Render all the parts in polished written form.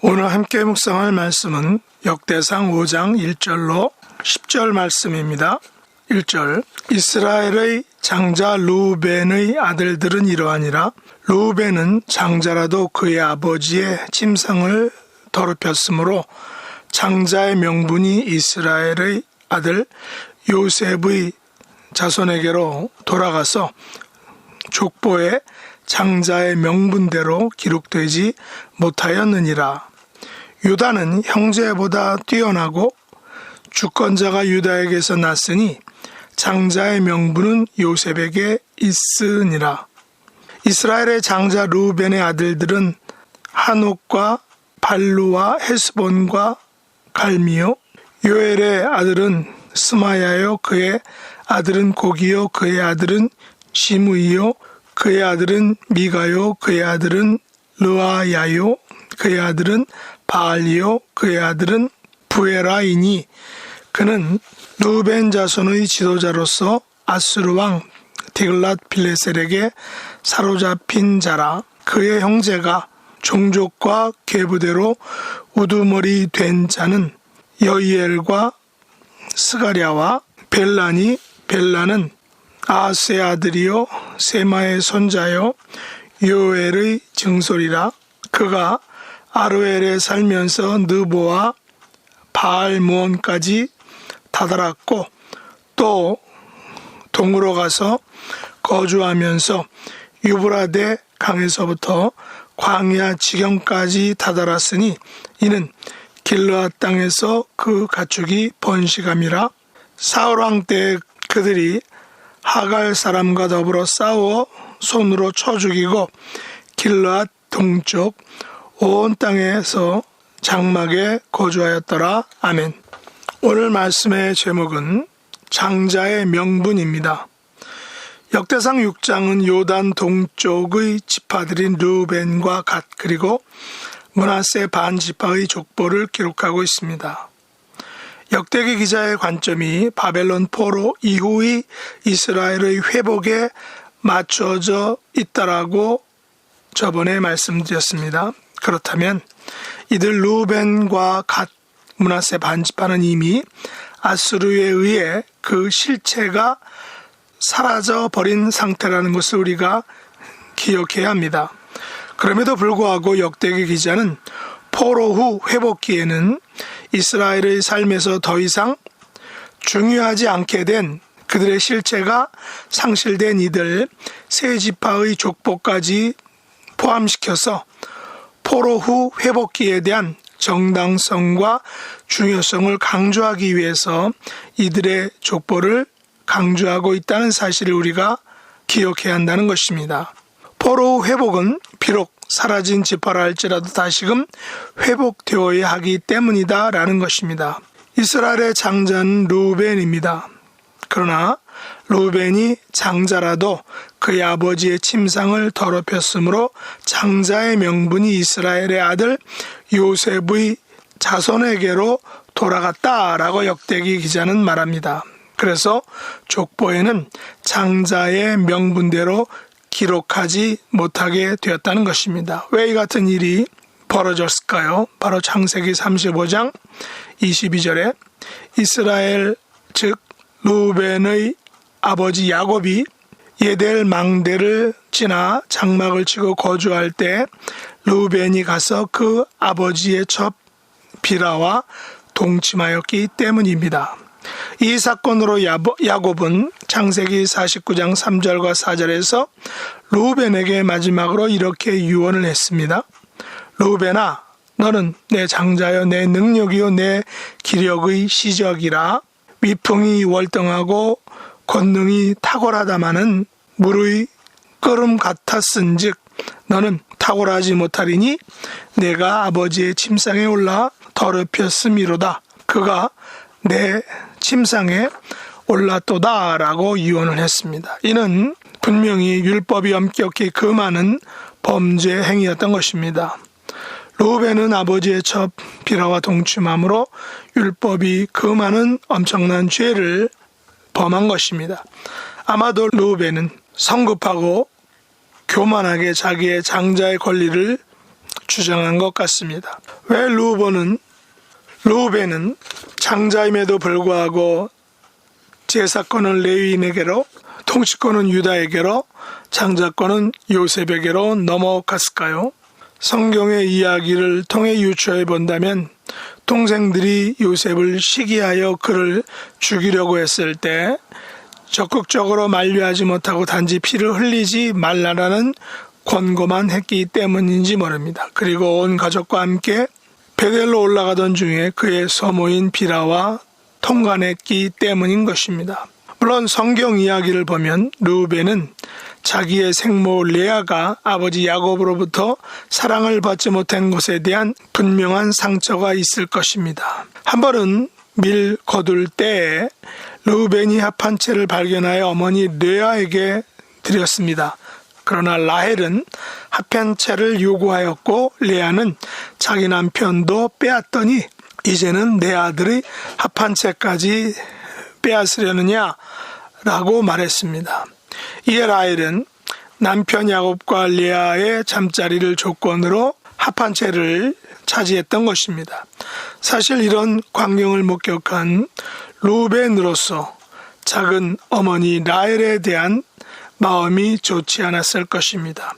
오늘 함께 묵상할 말씀은 역대상 5장 1절로 10절 말씀입니다. 1절 이스라엘의 장자 르우벤의 아들들은 이러하니라. 르우벤은 장자라도 그의 아버지의 침상을 더럽혔으므로 장자의 명분이 이스라엘의 아들 요셉의 자손에게로 돌아가서 족보에 장자의 명분대로 기록되지 못하였느니라. 유다는 형제보다 뛰어나고 주권자가 유다에게서 났으니 장자의 명분은 요셉에게 있으니라. 이스라엘의 장자 르우벤의 아들들은 한옥과 발루와 헤스본과 갈미요. 요엘의 아들은 스마야요. 그의 아들은 고기요. 그의 아들은 시므이요. 그의 아들은 미가요. 그의 아들은 르아야요. 그의 아들은 바알이요. 그의 아들은 부에라이니 그는 르우벤 자손의 지도자로서 아수르 왕 디글랏-빌레셀에게 사로잡힌 자라. 그의 형제가 종족과 계부대로 우두머리 된 자는 여이엘과 스가랴와 벨라니. 벨라는 아스의 아들이요 세마의 손자요 요엘의 증손이라. 그가 아르엘에 살면서 느보와 바알므온까지 다다랐고 또 동으로 가서 거주하면서 유브라데 강에서부터 광야 지경까지 다다랐으니 이는 길르앗 땅에서 그 가축이 번식함이라. 사울 왕 때 그들이 하갈 사람과 더불어 싸워 손으로 쳐 죽이고 길르앗 동쪽 온 땅에서 장막에 거주하였더라. 아멘. 오늘 말씀의 제목은 장자의 명분입니다. 역대상 6장은 요단 동쪽의 지파들인 르우벤과 갓 그리고 므낫세 반 지파의 족보를 기록하고 있습니다. 역대기 기자의 관점이 바벨론 포로 이후의 이스라엘의 회복에 맞춰져 있다라고 저번에 말씀드렸습니다. 그렇다면 이들 르우벤과 갓, 므낫세 반 지파는 이미 아수르에 의해 그 실체가 사라져 버린 상태라는 것을 우리가 기억해야 합니다. 그럼에도 불구하고 역대기 기자는 포로 후 회복기에는 이스라엘의 삶에서 더 이상 중요하지 않게 된 그들의 실체가 상실된 이들 세 지파의 족보까지 포함시켜서 포로 후 회복기에 대한 정당성과 중요성을 강조하기 위해서 이들의 족보를 강조하고 있다는 사실을 우리가 기억해야 한다는 것입니다. 포로 후 회복은 비록 사라진 지파라 할지라도 다시금 회복되어야 하기 때문이다 라는 것입니다. 이스라엘의 장자는 르우벤입니다. 그러나 르우벤이 장자라도 그의 아버지의 침상을 더럽혔으므로 장자의 명분이 이스라엘의 아들 요셉의 자손에게로 돌아갔다라고 역대기 기자는 말합니다. 그래서 족보에는 장자의 명분대로 기록하지 못하게 되었다는 것입니다. 왜 이 같은 일이 벌어졌을까요? 바로 창세기 35장 22절에 이스라엘 즉 르우벤의 아버지 야곱이 예델 망대를 지나 장막을 치고 거주할 때 르우벤이 가서 그 아버지의 첩 비라와 동침하였기 때문입니다. 이 사건으로 야곱은 창세기 49장 3절과 4절에서 르우벤에게 마지막으로 이렇게 유언을 했습니다. 르우벤아, 너는 내 장자여 내 능력이요 내 기력의 시적이라. 위풍이 월등하고 권능이 탁월하다마는 물의 끓음 같았은즉 너는 탁월하지 못하리니 내가 아버지의 침상에 올라 더럽혔음이로다. 그가 내 침상에 올랐도다 라고 유언을 했습니다. 이는 분명히 율법이 엄격히 금하는 범죄 행위였던 것입니다. 르우벤은 아버지의 첩 비라와 동침함으로 율법이 금하는 엄청난 죄를 범한 것입니다. 아마도 르우벤은 성급하고 교만하게 자기의 장자의 권리를 주장한 것 같습니다. 왜 르우벤은 장자임에도 불구하고 제사권은 레위인에게로, 통치권은 유다에게로, 장자권은 요셉에게로 넘어갔을까요? 성경의 이야기를 통해 유추해 본다면 동생들이 요셉을 시기하여 그를 죽이려고 했을 때 적극적으로 만류하지 못하고 단지 피를 흘리지 말라라는 권고만 했기 때문인지 모릅니다. 그리고 온 가족과 함께 베델로 올라가던 중에 그의 소모인 비라와 통관했기 때문인 것입니다. 물론 성경 이야기를 보면 르우벤은 자기의 생모 레아가 아버지 야곱으로부터 사랑을 받지 못한 것에 대한 분명한 상처가 있을 것입니다. 한 번은 밀 거둘 때에 르우벤이 합한 채를 발견하여 어머니 레아에게 드렸습니다. 그러나 라헬은 합한 채를 요구하였고 레아는 자기 남편도 빼앗더니 이제는 내 아들의 합한 채까지 빼앗으려느냐 라고 말했습니다. 이에 라헬은 남편 야곱과 레아의 잠자리를 조건으로 합한 채를 차지했던 것입니다. 사실 이런 광경을 목격한 르우벤으로서 작은 어머니 라헬에 대한 마음이 좋지 않았을 것입니다.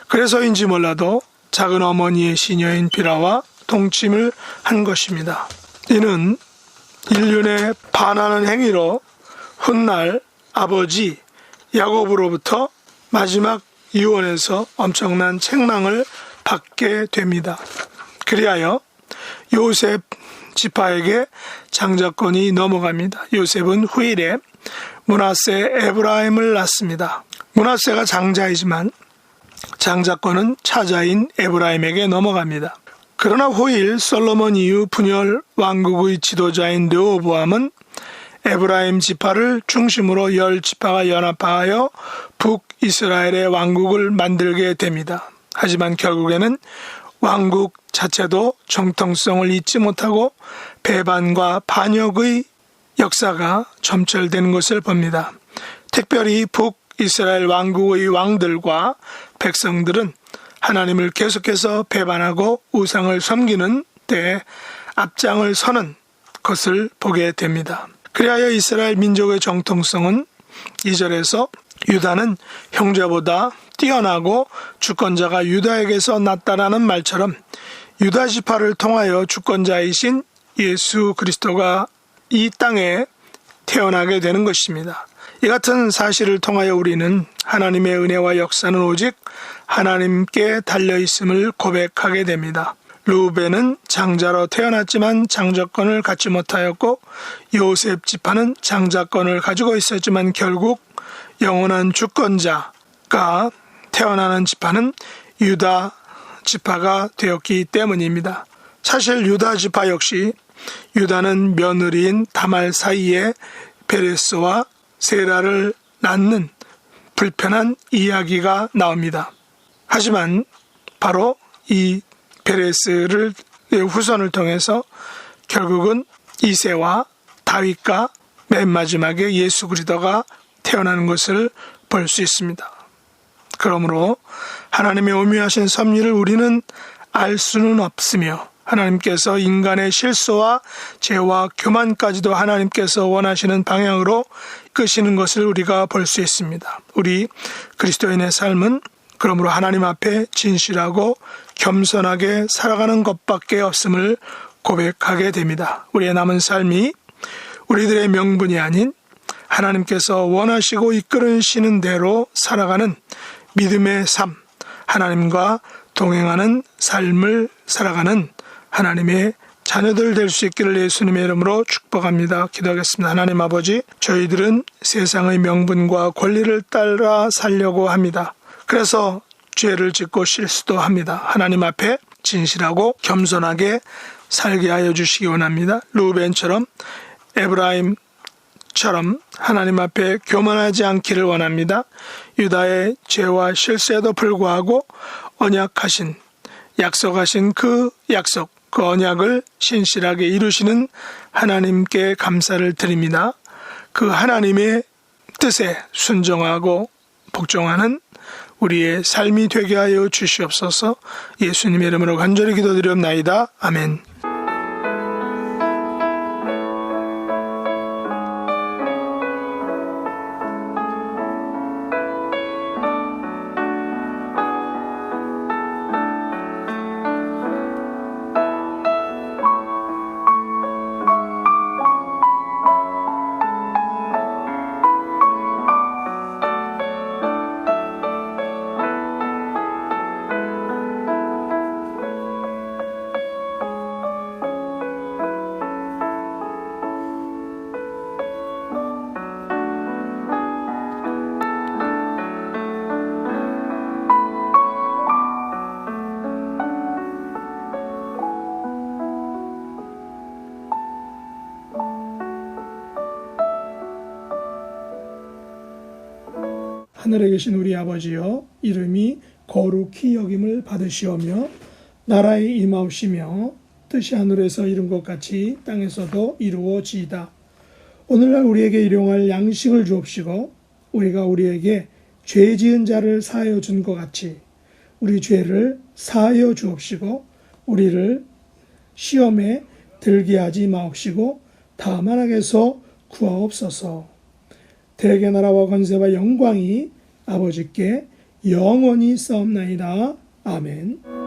그래서인지 몰라도 작은 어머니의 시녀인 비라와 동침을 한 것입니다. 이는 인륜에 반하는 행위로 훗날 아버지 야곱으로부터 마지막 유언에서 엄청난 책망을 받게 됩니다. 그리하여 요셉 지파에게 장자권이 넘어갑니다. 요셉은 후일에 므낫세 에브라임을 낳습니다. 므낫세가 장자이지만 장자권은 차자인 에브라임에게 넘어갑니다. 그러나 후일 솔로몬 이후 분열 왕국의 지도자인 르호보암은 에브라임 지파를 중심으로 10지파가 연합하여 북이스라엘의 왕국을 만들게 됩니다. 하지만 결국에는 왕국 자체도 정통성을 잊지 못하고 배반과 반역의 역사가 점철되는 것을 봅니다. 특별히 북이스라엘 왕국의 왕들과 백성들은 하나님을 계속해서 배반하고 우상을 섬기는 데 앞장을 서는 것을 보게 됩니다. 그리하여 이스라엘 민족의 정통성은 2절에서 유다는 형제보다 뛰어나고 주권자가 유다에게서 났다라는 말처럼 유다 지파를 통하여 주권자이신 예수 그리스도가 이 땅에 태어나게 되는 것입니다. 이 같은 사실을 통하여 우리는 하나님의 은혜와 역사는 오직 하나님께 달려있음을 고백하게 됩니다. 르우벤은 장자로 태어났지만 장자권을 갖지 못하였고 요셉 지파는 장자권을 가지고 있었지만 결국 영원한 주권자가 태어나는 지파는 유다 지파가 되었기 때문입니다. 사실 유다 지파 역시 유다는 며느리인 다말 사이에 베레스와 세라를 낳는 불편한 이야기가 나옵니다. 하지만 바로 이 베레스를 후손을 통해서 결국은 이새와 다윗과 맨 마지막에 예수 그리스도가 태어나는 것을 볼 수 있습니다. 그러므로 하나님의 오묘하신 섭리를 우리는 알 수는 없으며 하나님께서 인간의 실수와 죄와 교만까지도 하나님께서 원하시는 방향으로 끄시는 것을 우리가 볼 수 있습니다. 우리 그리스도인의 삶은 그러므로 하나님 앞에 진실하고 겸손하게 살아가는 것밖에 없음을 고백하게 됩니다. 우리의 남은 삶이 우리들의 명분이 아닌 하나님께서 원하시고 이끌으시는 대로 살아가는 믿음의 삶, 하나님과 동행하는 삶을 살아가는 하나님의 자녀들 될 수 있기를 예수님의 이름으로 축복합니다. 기도하겠습니다. 하나님 아버지, 저희들은 세상의 명분과 권리를 따라 살려고 합니다. 그래서 죄를 짓고 실수도 합니다. 하나님 앞에 진실하고 겸손하게 살게 하여 주시기 원합니다. 루벤처럼 에브라임처럼 하나님 앞에 교만하지 않기를 원합니다. 유다의 죄와 실수에도 불구하고 언약하신, 약속하신 그 약속, 그 언약을 신실하게 이루시는 하나님께 감사를 드립니다. 그 하나님의 뜻에 순종하고 복종하는 우리의 삶이 되게 하여 주시옵소서. 예수님의 이름으로 간절히 기도드리옵나이다. 아멘. 하늘에 계신 우리 아버지여, 이름이 거룩히 여김을 받으시오며 나라의 임하옵시며 뜻이 하늘에서 이룬 것 같이 땅에서도 이루어지이다. 오늘날 우리에게 일용할 양식을 주옵시고 우리가 우리에게 죄 지은 자를 사하여 준 것 같이 우리 죄를 사하여 주옵시고 우리를 시험에 들게 하지 마옵시고 다만 악에서 구하옵소서. 대개 나라와 권세와 영광이 아버지께 영원히 싸움나이다. 아멘.